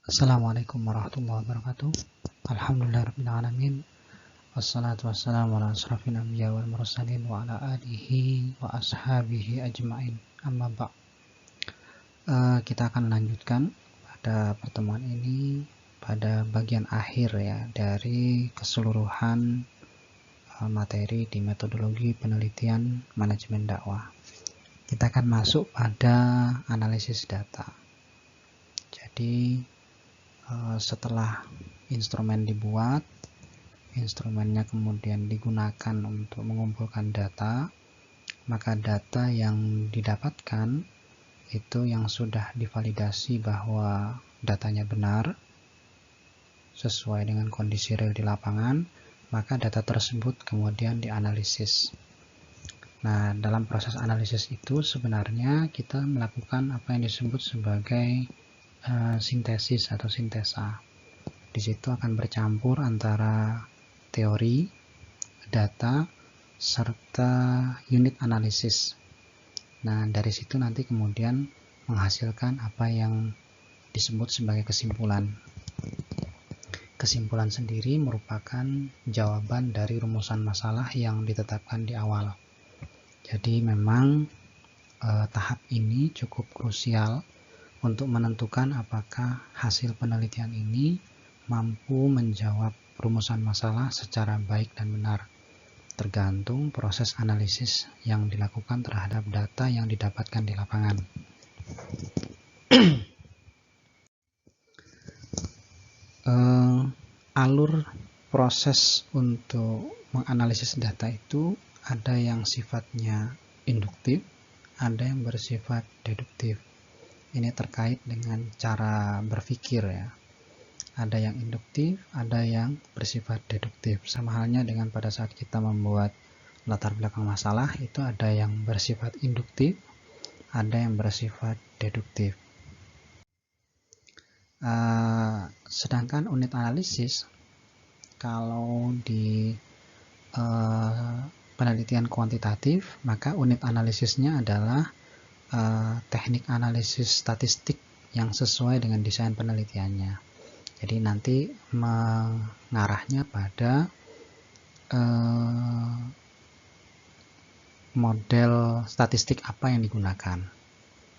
Assalamualaikum warahmatullahi wabarakatuh. Alhamdulillahirrahmanirrahim. Wassalatu wassalamu ala asrafil anbiya wal mursalin wa ala alihi wa ashabihi ajma'in. Amma ba'. Kita akan lanjutkan pada pertemuan ini pada bagian akhir ya dari keseluruhan materi di metodologi penelitian manajemen dakwah. Kita akan masuk pada analisis data. Jadi setelah instrumen dibuat, instrumennya kemudian digunakan untuk mengumpulkan data, maka data yang didapatkan itu yang sudah divalidasi bahwa datanya benar sesuai dengan kondisi real di lapangan, maka data tersebut kemudian dianalisis. Nah, dalam proses analisis itu sebenarnya kita melakukan apa yang disebut sebagai sintesis atau sintesa. Di situ akan bercampur antara teori, data, serta unit analisis. Nah, dari situ nanti kemudian menghasilkan apa yang disebut sebagai kesimpulan. Kesimpulan sendiri merupakan jawaban dari rumusan masalah yang ditetapkan di awal. Jadi memang tahap ini cukup krusial untuk menentukan apakah hasil penelitian ini mampu menjawab rumusan masalah secara baik dan benar, tergantung proses analisis yang dilakukan terhadap data yang didapatkan di lapangan. Alur proses untuk menganalisis data itu ada yang sifatnya induktif, ada yang bersifat deduktif. Ini terkait dengan cara berpikir ya. Ada yang induktif, ada yang bersifat deduktif. Sama halnya dengan pada saat kita membuat latar belakang masalah, itu ada yang bersifat induktif, ada yang bersifat deduktif. Sedangkan unit analisis, kalau di penelitian kuantitatif, maka unit analisisnya adalah teknik analisis statistik yang sesuai dengan desain penelitiannya. Jadi nanti mengarahnya pada model statistik apa yang digunakan.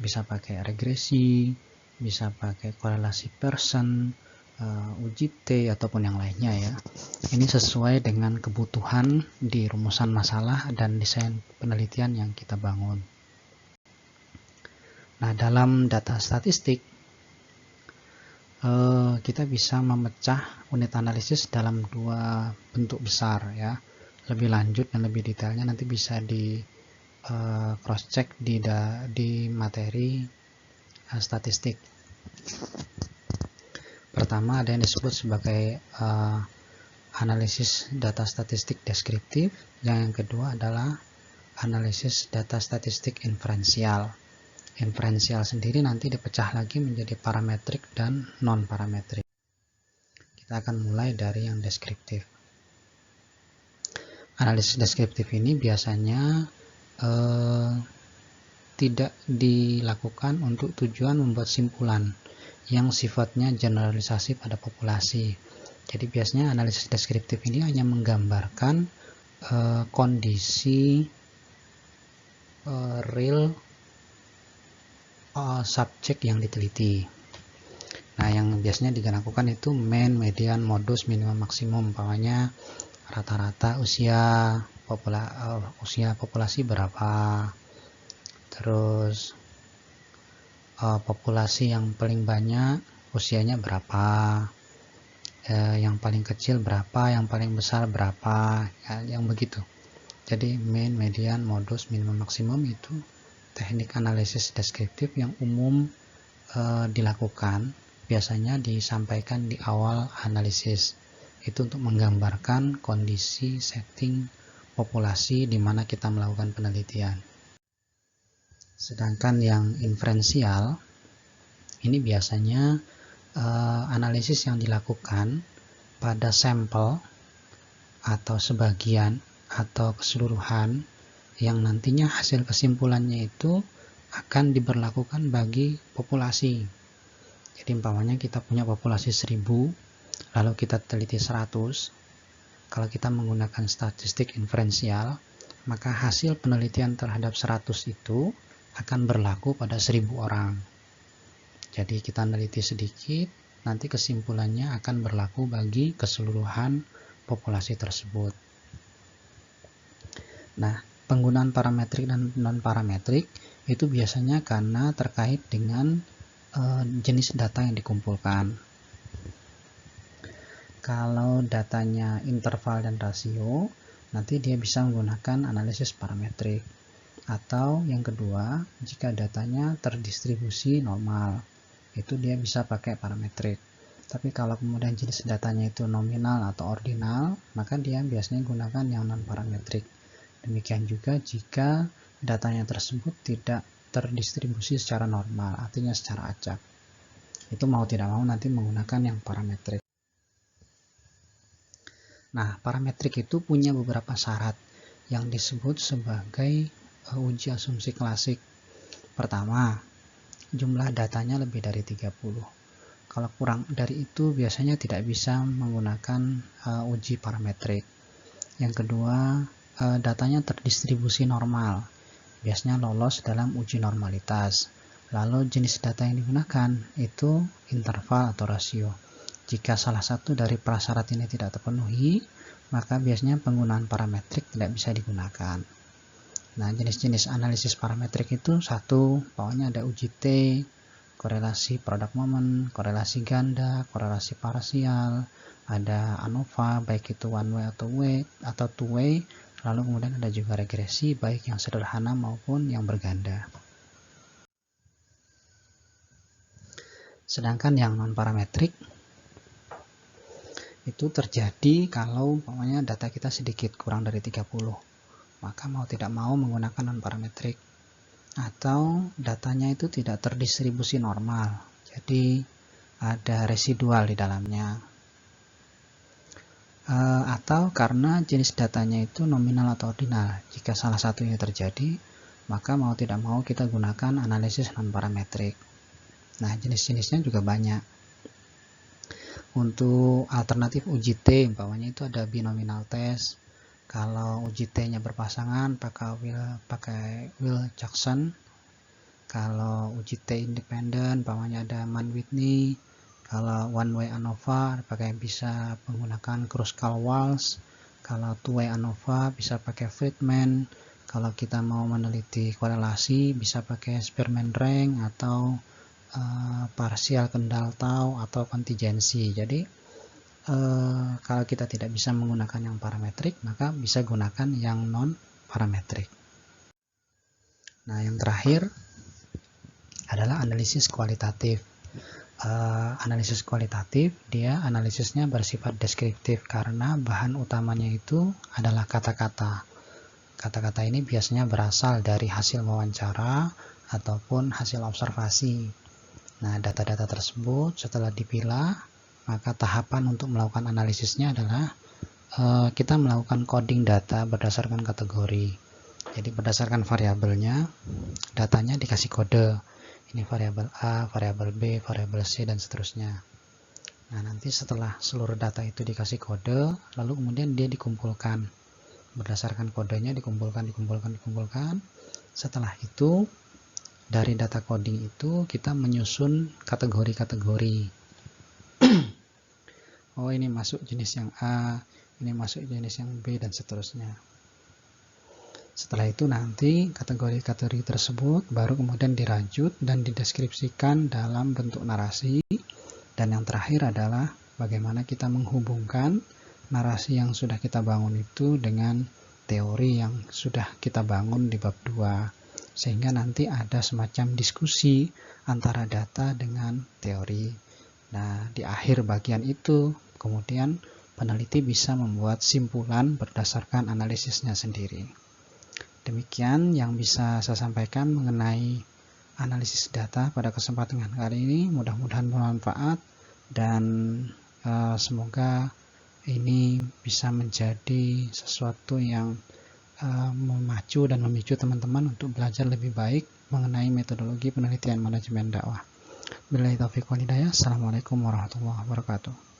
Bisa pakai regresi, bisa pakai korelasi Pearson, uji T ataupun yang lainnya ya. Ini sesuai dengan kebutuhan di rumusan masalah dan desain penelitian yang kita bangun. Nah, dalam data statistik kita bisa memecah unit analisis dalam dua bentuk besar ya. Lebih lanjut dan lebih detailnya nanti bisa di cross check di materi statistik. Pertama ada yang disebut sebagai analisis data statistik deskriptif, yang kedua adalah analisis data statistik inferensial. Inferensial sendiri nanti dipecah lagi menjadi parametrik dan non parametrik. Kita akan mulai dari yang deskriptif. Analisis deskriptif ini biasanya tidak dilakukan untuk tujuan membuat simpulan yang sifatnya generalisasi pada populasi. Jadi biasanya analisis deskriptif ini hanya menggambarkan kondisi real subjek yang diteliti. Nah, yang biasanya dilakukan itu mean, median, modus, minimum, maksimum. Umpamanya rata-rata usia populasi berapa, terus populasi yang paling banyak usianya berapa, yang paling kecil berapa, yang paling besar berapa, ya, yang begitu. Jadi mean, median, modus, minimum, maksimum itu teknik analisis deskriptif yang umum dilakukan, biasanya disampaikan di awal analisis. Itu untuk menggambarkan kondisi setting populasi di mana kita melakukan penelitian. Sedangkan yang inferensial ini biasanya analisis yang dilakukan pada sampel atau sebagian atau keseluruhan yang nantinya hasil kesimpulannya itu akan diberlakukan bagi populasi. Jadi umpamanya kita punya populasi 1000, lalu kita teliti 100. Kalau kita menggunakan statistik inferensial, maka hasil penelitian terhadap 100 itu akan berlaku pada 1000 orang. Jadi kita meneliti sedikit, nanti kesimpulannya akan berlaku bagi keseluruhan populasi tersebut. Nah, penggunaan parametrik dan non-parametrik itu biasanya karena terkait dengan jenis data yang dikumpulkan. Kalau datanya interval dan rasio, nanti dia bisa menggunakan analisis parametrik. Atau yang kedua, jika datanya terdistribusi normal, itu dia bisa pakai parametrik. Tapi kalau kemudian jenis datanya itu nominal atau ordinal, maka dia biasanya gunakan yang non-parametrik. Demikian juga jika datanya tersebut tidak terdistribusi secara normal, artinya secara acak. Itu mau tidak mau nanti menggunakan yang parametrik. Nah, parametrik itu punya beberapa syarat yang disebut sebagai uji asumsi klasik. Pertama, jumlah datanya lebih dari 30. Kalau kurang dari itu biasanya tidak bisa menggunakan uji parametrik. Yang kedua, datanya terdistribusi normal. Biasanya lolos dalam uji normalitas. Lalu jenis data yang digunakan itu interval atau rasio. Jika salah satu dari prasyarat ini tidak terpenuhi, maka biasanya penggunaan parametrik tidak bisa digunakan. Nah, jenis-jenis analisis parametrik itu satu, pokoknya ada uji T, korelasi product moment, korelasi ganda, korelasi parsial, ada ANOVA, baik itu one way atau two way, lalu kemudian ada juga regresi, baik yang sederhana maupun yang berganda. Sedangkan yang non-parametrik itu terjadi kalau umpamanya data kita sedikit, kurang dari 30. Maka mau tidak mau menggunakan non-parametrik. Atau datanya itu tidak terdistribusi normal. Jadi ada residual di dalamnya. Atau karena jenis datanya itu nominal atau ordinal. Jika salah satunya terjadi, maka mau tidak mau kita gunakan analisis non-parametrik. Nah, jenis-jenisnya juga banyak. Untuk alternatif uji T, umpamanya itu ada binominal test. Kalau uji T-nya berpasangan, pakai Will-Jackson. Kalau uji T independen, umpamanya ada Mann-Whitney. Kalau one way ANOVA bisa menggunakan Kruskal-Walsh. Kalau two way ANOVA bisa pakai Friedman. Kalau kita mau meneliti korelasi bisa pakai Spearman rank atau parsial Kendall Tau atau kontingensi. Jadi kalau kita tidak bisa menggunakan yang parametrik, maka bisa gunakan yang non parametrik. Nah, yang terakhir adalah analisis kualitatif. Analisis kualitatif, dia analisisnya bersifat deskriptif karena bahan utamanya itu adalah kata-kata. Kata-kata ini biasanya berasal dari hasil wawancara ataupun hasil observasi. Nah, data-data tersebut setelah dipilah, maka tahapan untuk melakukan analisisnya adalah kita melakukan coding data berdasarkan kategori. Jadi berdasarkan variabelnya, datanya dikasih kode. Ini variabel A, variabel B, variabel C, dan seterusnya. Nah, nanti setelah seluruh data itu dikasih kode, lalu kemudian dia dikumpulkan. Berdasarkan kodenya dikumpulkan. Setelah itu, dari data coding itu kita menyusun kategori-kategori. Oh, ini masuk jenis yang A, ini masuk jenis yang B, dan seterusnya. Setelah itu nanti kategori-kategori tersebut baru kemudian dirajut dan dideskripsikan dalam bentuk narasi. Dan yang terakhir adalah bagaimana kita menghubungkan narasi yang sudah kita bangun itu dengan teori yang sudah kita bangun di bab 2. Sehingga nanti ada semacam diskusi antara data dengan teori. Nah, di akhir bagian itu kemudian peneliti bisa membuat simpulan berdasarkan analisisnya sendiri. Demikian yang bisa saya sampaikan mengenai analisis data pada kesempatan kali ini. Mudah-mudahan bermanfaat dan semoga ini bisa menjadi sesuatu yang memacu dan memicu teman-teman untuk belajar lebih baik mengenai metodologi penelitian manajemen dakwah. Billahi taufiq wal hidayah. Assalamualaikum warahmatullahi wabarakatuh.